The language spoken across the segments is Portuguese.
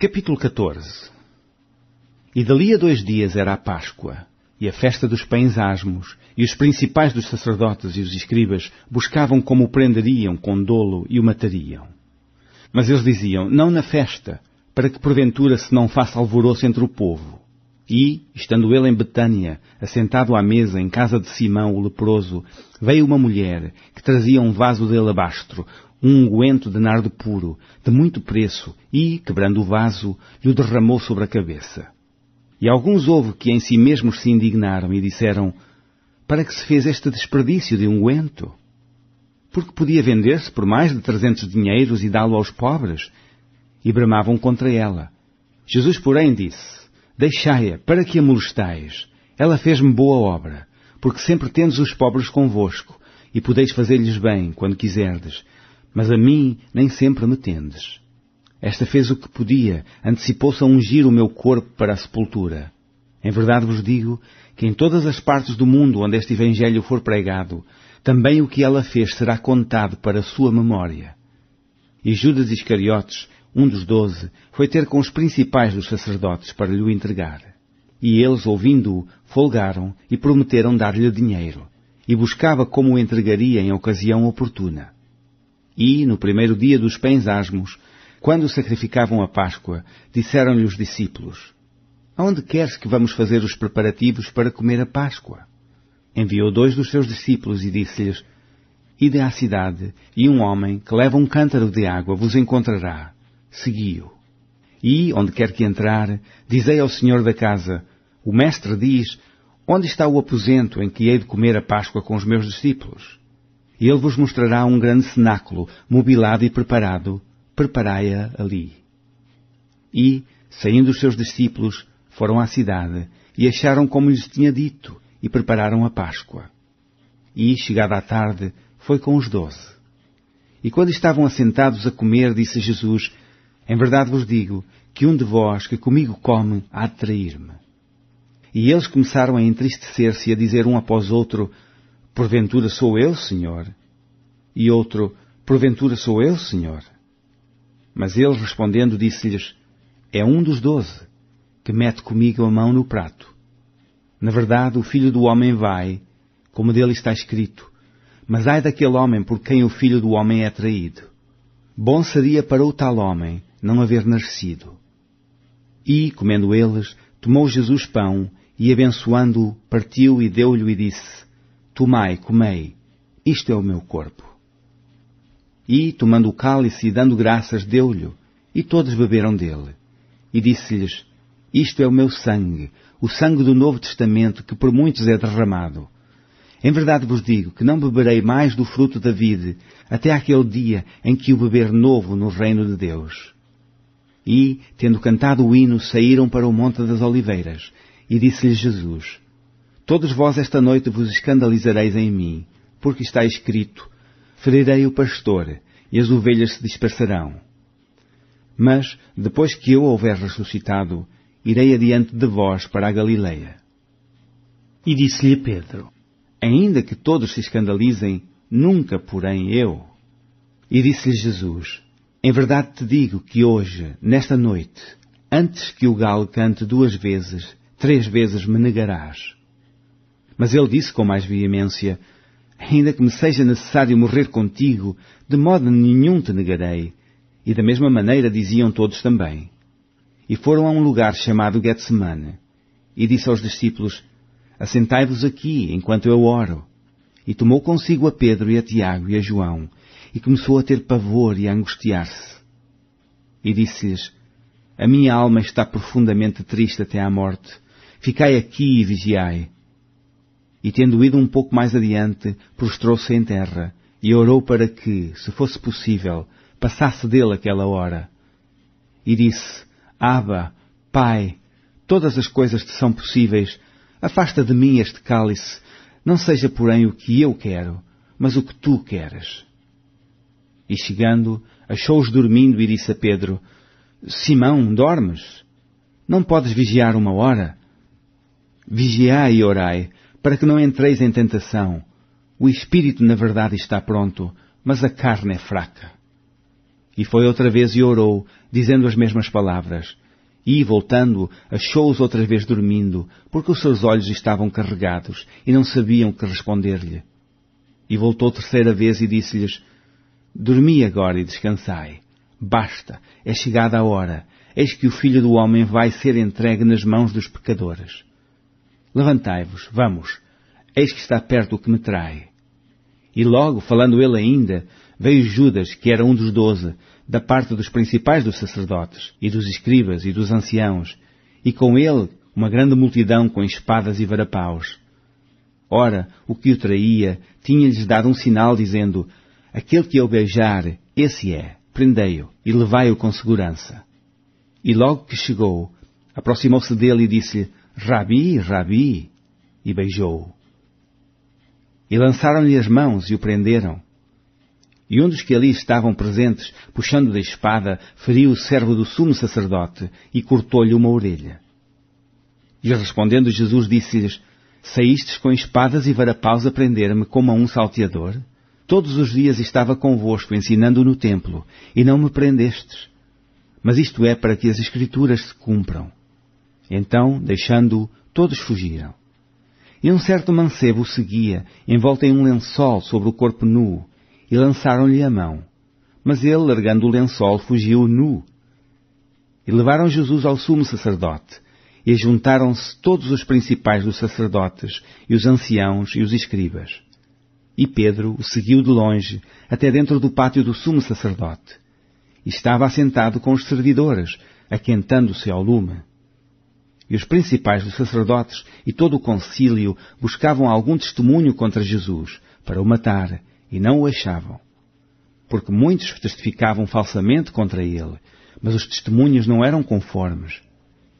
Capítulo 14. E dali a 2 dias era a Páscoa, e a festa dos pães asmos, e os principais dos sacerdotes e os escribas buscavam como o prenderiam com dolo e o matariam. Mas eles diziam, não na festa, para que porventura se não faça alvoroço entre o povo. E, estando ele em Betânia, assentado à mesa em casa de Simão o leproso, veio uma mulher que trazia um vaso de alabastro, um unguento de nardo puro, de muito preço, e, quebrando o vaso, lhe o derramou sobre a cabeça. E alguns houve que em si mesmos se indignaram e disseram, para que se fez este desperdício de unguento? Porque podia vender-se por mais de 300 dinheiros e dá-lo aos pobres? E bramavam contra ela. Jesus, porém, disse, deixai-a, para que a molestais? Ela fez-me boa obra, porque sempre tendes os pobres convosco, e podeis fazer-lhes bem, quando quiserdes, mas a mim nem sempre me tendes. Esta fez o que podia, antecipou-se a ungir o meu corpo para a sepultura. Em verdade vos digo que em todas as partes do mundo onde este Evangelho for pregado, também o que ela fez será contado para a sua memória. E Judas Iscariotes, um dos 12, foi ter com os principais dos sacerdotes para lhe o entregar. E eles, ouvindo-o, folgaram e prometeram dar-lhe dinheiro, e buscava como o entregaria em ocasião oportuna. E, no primeiro dia dos pães asmos, quando sacrificavam a Páscoa, disseram-lhe os discípulos, aonde queres que vamos fazer os preparativos para comer a Páscoa? Enviou 2 dos seus discípulos e disse-lhes, ide à cidade, e um homem que leva um cântaro de água vos encontrará. Segui-o. E, onde quer que entrar, dizei ao senhor da casa, o mestre diz, onde está o aposento em que hei de comer a Páscoa com os meus discípulos? E ele vos mostrará um grande cenáculo, mobilado e preparado, preparai-a ali. E, saindo os seus discípulos, foram à cidade, e acharam como lhes tinha dito, e prepararam a Páscoa. E, chegada a tarde, foi com os 12. E quando estavam assentados a comer, disse Jesus, em verdade vos digo, que um de vós que comigo come há de trair-me. E eles começaram a entristecer-se e a dizer um após outro, porventura sou eu, Senhor? E outro, porventura sou eu, Senhor? Mas ele, respondendo, disse-lhes, é um dos 12, que mete comigo a mão no prato. Na verdade, o Filho do Homem vai, como dele está escrito, mas ai daquele homem por quem o Filho do Homem é traído. Bom seria para o tal homem não haver nascido. E, comendo eles, tomou Jesus pão, e abençoando-o, partiu e deu-lhe e disse, tomai, comei, isto é o meu corpo. E, tomando o cálice e dando graças, deu-lhe, e todos beberam dele. E disse-lhes, isto é o meu sangue, o sangue do Novo Testamento, que por muitos é derramado. Em verdade vos digo que não beberei mais do fruto da vide, até aquele dia em que o beber novo no reino de Deus. E, tendo cantado o hino, saíram para o Monte das Oliveiras, e disse-lhes Jesus, todos vós esta noite vos escandalizareis em mim, porque está escrito, ferirei o pastor, e as ovelhas se dispersarão. Mas, depois que eu houver ressuscitado, irei adiante de vós para a Galileia. E disse-lhe Pedro, ainda que todos se escandalizem, nunca, porém, eu. E disse-lhe Jesus, em verdade te digo que hoje, nesta noite, antes que o galo cante 2 vezes, 3 vezes me negarás. Mas ele disse com mais veemência, ainda que me seja necessário morrer contigo, de modo nenhum te negarei. E da mesma maneira diziam todos também. E foram a um lugar chamado Getsemane. E disse aos discípulos, assentai-vos aqui, enquanto eu oro. E tomou consigo a Pedro e a Tiago e a João, e começou a ter pavor e a angustiar-se. E disse-lhes, a minha alma está profundamente triste até à morte. Ficai aqui e vigiai. E tendo ido um pouco mais adiante, prostrou-se em terra, e orou para que, se fosse possível, passasse dele aquela hora. E disse, Abba, Pai, todas as coisas te são possíveis, afasta de mim este cálice, não seja porém o que eu quero, mas o que tu queres. E chegando, achou-os dormindo e disse a Pedro, Simão, dormes? Não podes vigiar 1 hora? Vigiai e orai, para que não entreis em tentação. O espírito, na verdade, está pronto, mas a carne é fraca. E foi outra vez e orou, dizendo as mesmas palavras. E, voltando, achou-os outra vez dormindo, porque os seus olhos estavam carregados, e não sabiam o que responder-lhe. E voltou terceira vez e disse-lhes: Dormi agora e descansai. Basta, é chegada a hora. Eis que o Filho do Homem vai ser entregue nas mãos dos pecadores. Levantai-vos, vamos. Eis que está perto o que me trai. E logo, falando ele ainda, veio Judas, que era um dos 12, da parte dos principais dos sacerdotes, e dos escribas, e dos anciãos, e com ele uma grande multidão com espadas e varapaus. Ora, o que o traía tinha-lhes dado um sinal, dizendo: Aquele que eu beijar, esse é, prendei-o, e levai-o com segurança. E logo que chegou, aproximou-se dele e disse-lhe: Rabi, Rabi, e beijou-o. E lançaram-lhe as mãos e o prenderam. E um dos que ali estavam presentes, puxando da espada, feriu o servo do sumo sacerdote e cortou-lhe uma orelha. E respondendo Jesus disse-lhes: Saístes com espadas e varapaus a prender-me como a um salteador? Todos os dias estava convosco ensinando no templo, e não me prendestes. Mas isto é para que as Escrituras se cumpram. Então, deixando-o, todos fugiram. E um certo mancebo o seguia, envolto em um lençol sobre o corpo nu, e lançaram-lhe a mão. Mas ele, largando o lençol, fugiu nu. E levaram Jesus ao sumo sacerdote, e juntaram-se todos os principais dos sacerdotes, e os anciãos e os escribas. E Pedro o seguiu de longe, até dentro do pátio do sumo sacerdote. E estava assentado com os servidores, aquentando-se ao lume. E os principais dos sacerdotes e todo o concílio buscavam algum testemunho contra Jesus, para o matar, e não o achavam. Porque muitos testificavam falsamente contra ele, mas os testemunhos não eram conformes.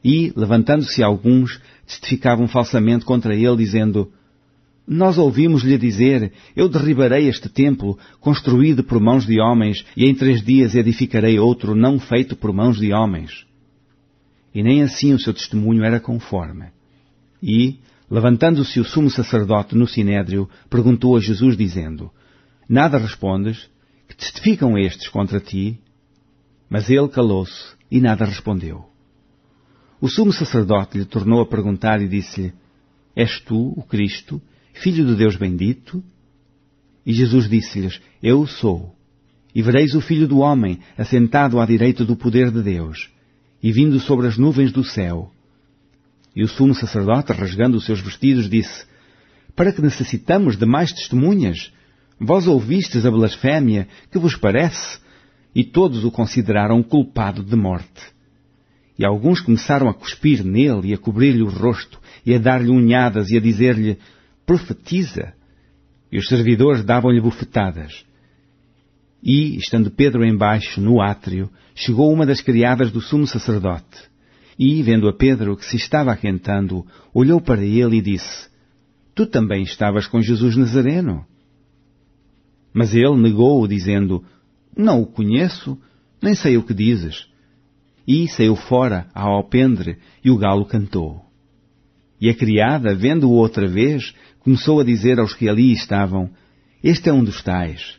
E, levantando-se alguns, testificavam falsamente contra ele, dizendo: Nós ouvimos-lhe dizer: Eu derribarei este templo, construído por mãos de homens, e em 3 dias edificarei outro, não feito por mãos de homens. E nem assim o seu testemunho era conforme. E, levantando-se o sumo sacerdote no sinédrio, perguntou a Jesus, dizendo: Nada respondes? Que testificam estes contra ti? Mas ele calou-se e nada respondeu. O sumo sacerdote lhe tornou a perguntar e disse-lhe: És tu, o Cristo, Filho de Deus bendito? E Jesus disse-lhes: Eu o sou. E vereis o Filho do Homem assentado à direita do poder de Deus, e vindo sobre as nuvens do céu. E o sumo sacerdote, rasgando os seus vestidos, disse: Para que necessitamos de mais testemunhas? Vós ouvistes a blasfémia, que vos parece? E todos o consideraram culpado de morte. E alguns começaram a cuspir nele e a cobrir-lhe o rosto, e a dar-lhe unhadas e a dizer-lhe: Profetiza! E os servidores davam-lhe bofetadas. E, estando Pedro embaixo, no átrio, chegou uma das criadas do sumo sacerdote. E, vendo a Pedro, que se estava aquentando, olhou para ele e disse: Tu também estavas com Jesus Nazareno? Mas ele negou-o, dizendo: Não o conheço, nem sei o que dizes. E saiu fora ao alpendre, e o galo cantou. E a criada, vendo-o outra vez, começou a dizer aos que ali estavam: Este é um dos tais.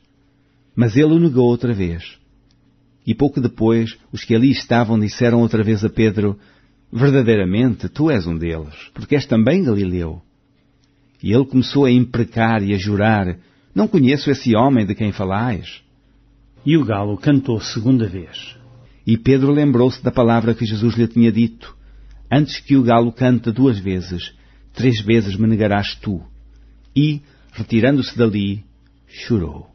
Mas ele o negou outra vez. E pouco depois, os que ali estavam disseram outra vez a Pedro: Verdadeiramente, tu és um deles, porque és também Galileu. E ele começou a imprecar e a jurar: Não conheço esse homem de quem falais. E o galo cantou 2ª vez. E Pedro lembrou-se da palavra que Jesus lhe tinha dito: Antes que o galo cante 2 vezes, 3 vezes me negarás tu. E, retirando-se dali, chorou.